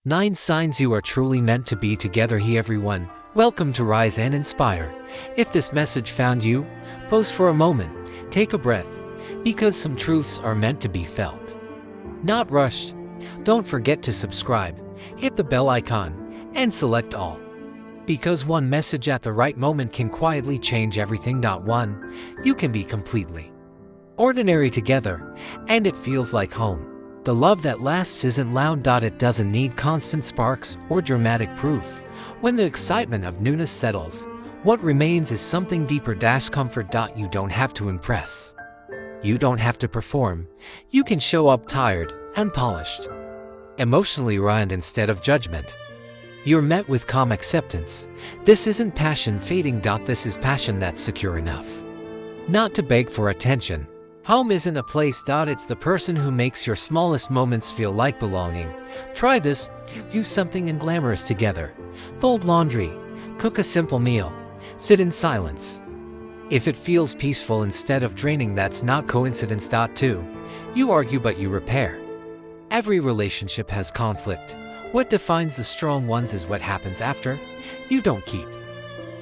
9 signs you are truly meant to be together. Hey everyone, welcome to Rise and Inspire. If this message found you, pause for a moment, take a breath, because some truths are meant to be felt, not rushed. Don't forget to subscribe, hit the bell icon, and select all. Because one message at the right moment can quietly change everything. 1. You can be completely ordinary together, and it feels like home. The love that lasts isn't loud. It doesn't need constant sparks or dramatic proof. When the excitement of newness settles, what remains is something deeper. Comfort. You don't have to impress. You don't have to perform. You can show up tired and polished, emotionally raw, and instead of judgment, you're met with calm acceptance. This isn't passion fading. This is passion that's secure enough not to beg for attention. Home isn't a place. It's the person who makes your smallest moments feel like belonging. Try this. Use something glamorous together. Fold laundry. Cook a simple meal. Sit in silence. If it feels peaceful instead of draining, that's not coincidence. 2. You argue but you repair. Every relationship has conflict. What defines the strong ones is what happens after. You don't keep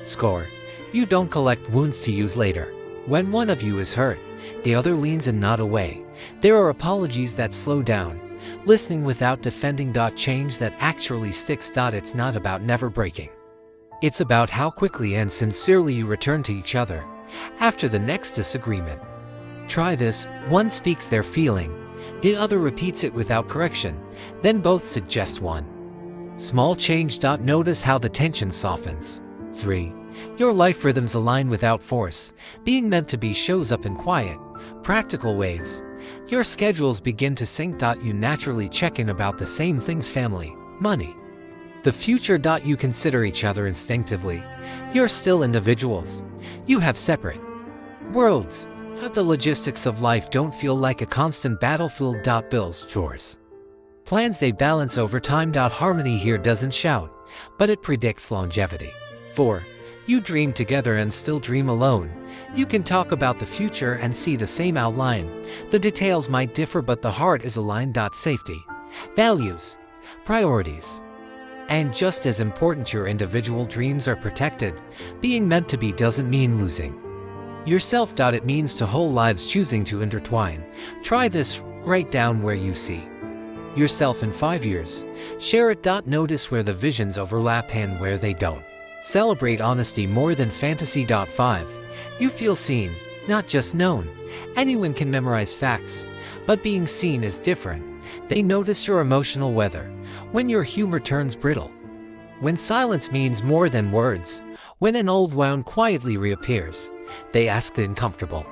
score. You don't collect wounds to use later. When one of you is hurt, the other leans in, not away. There are apologies that slow down, listening without defending. Change that actually sticks. It's not about never breaking. It's about how quickly and sincerely you return to each other after the next disagreement. Try this. One speaks their feeling, the other repeats it without correction, then both suggest one small change. Notice how the tension softens. 3. Your life rhythms align without force. Being meant to be shows up in quiet, practical ways. Your schedules begin to sync. You naturally check in about the same things: family, money, the future. You consider each other instinctively. You're still individuals. You have separate worlds. The logistics of life don't feel like a constant battlefield. Bills, chores, plans, they balance over time. Harmony here doesn't shout, but it predicts longevity. 4. You dream together and still dream alone. You can talk about the future and see the same outline. The details might differ, but the heart is aligned. Safety, values, priorities, and just as important, your individual dreams are protected. Being meant to be doesn't mean losing yourself. It means to whole lives choosing to intertwine. Try this. Write down where you see yourself in 5 years. Share it. Notice where the visions overlap and where they don't. Celebrate honesty more than fantasy. 5. You feel seen, not just known. Anyone can memorize facts, but being seen is different. They notice your emotional weather, when your humor turns brittle, when silence means more than words, when an old wound quietly reappears. They ask the uncomfortable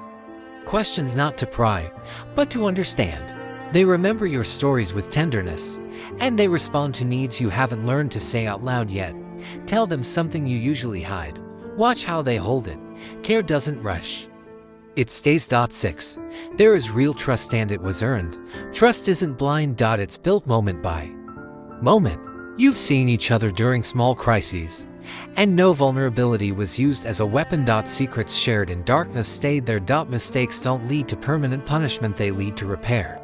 questions, not to pry, but to understand. They remember your stories with tenderness, and they respond to needs you haven't learned to say out loud yet. Tell them something you usually hide. Watch how they hold it. Care doesn't rush. It stays. 6. There is real trust, and it was earned. Trust isn't blind. It's built moment by moment. You've seen each other during small crises, and no vulnerability was used as a weapon. Secrets shared in darkness stayed there. Mistakes don't lead to permanent punishment, they lead to repair.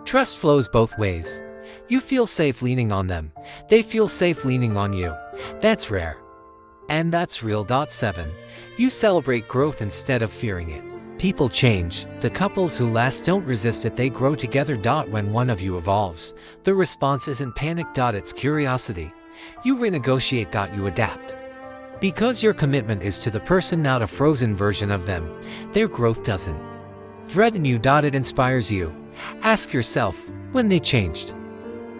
Trust flows both ways. You feel safe leaning on them. They feel safe leaning on you. That's rare, and that's real. 7. You celebrate growth instead of fearing it. People change. The couples who last don't resist it, they grow together. When one of you evolves, the response isn't panic. It's curiosity. You renegotiate. You adapt. Because your commitment is to the person, not a frozen version of them. Their growth doesn't threaten you. It inspires you. Ask yourself, when they changed,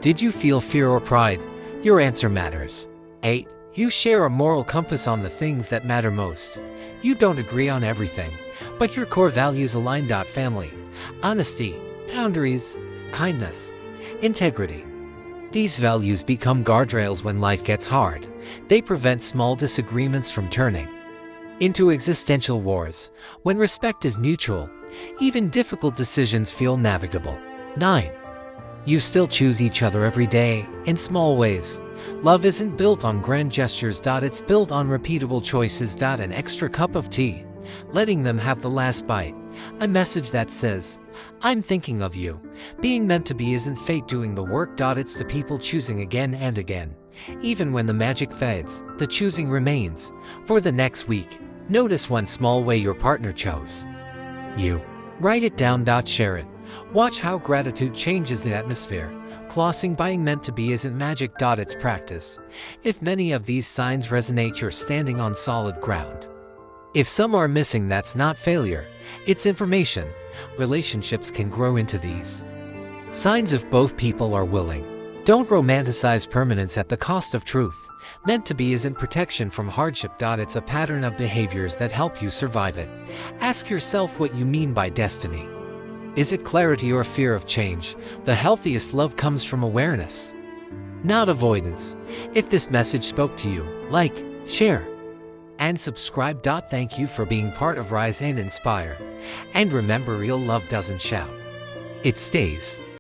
did you feel fear or pride? Your answer matters. 8. You share a moral compass on the things that matter most. You don't agree on everything, but your core values align. Family, honesty, boundaries, kindness, integrity. These values become guardrails when life gets hard. They prevent small disagreements from turning into existential wars. When respect is mutual, even difficult decisions feel navigable. 9. You still choose each other every day, in small ways. Love isn't built on grand gestures. It's built on repeatable choices. An extra cup of tea, letting them have the last bite. A message that says, I'm thinking of you. Being meant to be isn't fate doing the work. It's the people choosing again and again. Even when the magic fades, the choosing remains. For the next week, notice one small way your partner chose you. Write it down. Share it. Watch how gratitude changes the atmosphere. Clausing being meant to be isn't magic. It's practice. If many of these signs resonate, you're standing on solid ground. If some are missing, that's not failure, it's information. Relationships can grow into these signs if both people are willing. Don't romanticize permanence at the cost of truth. Meant to be isn't protection from hardship. It's a pattern of behaviors that help you survive it. Ask yourself what you mean by destiny. Is it clarity or fear of change? The healthiest love comes from awareness, not avoidance. If this message spoke to you, like, share, and subscribe. Thank you for being part of Rise and Inspire. And remember, real love doesn't shout, it stays.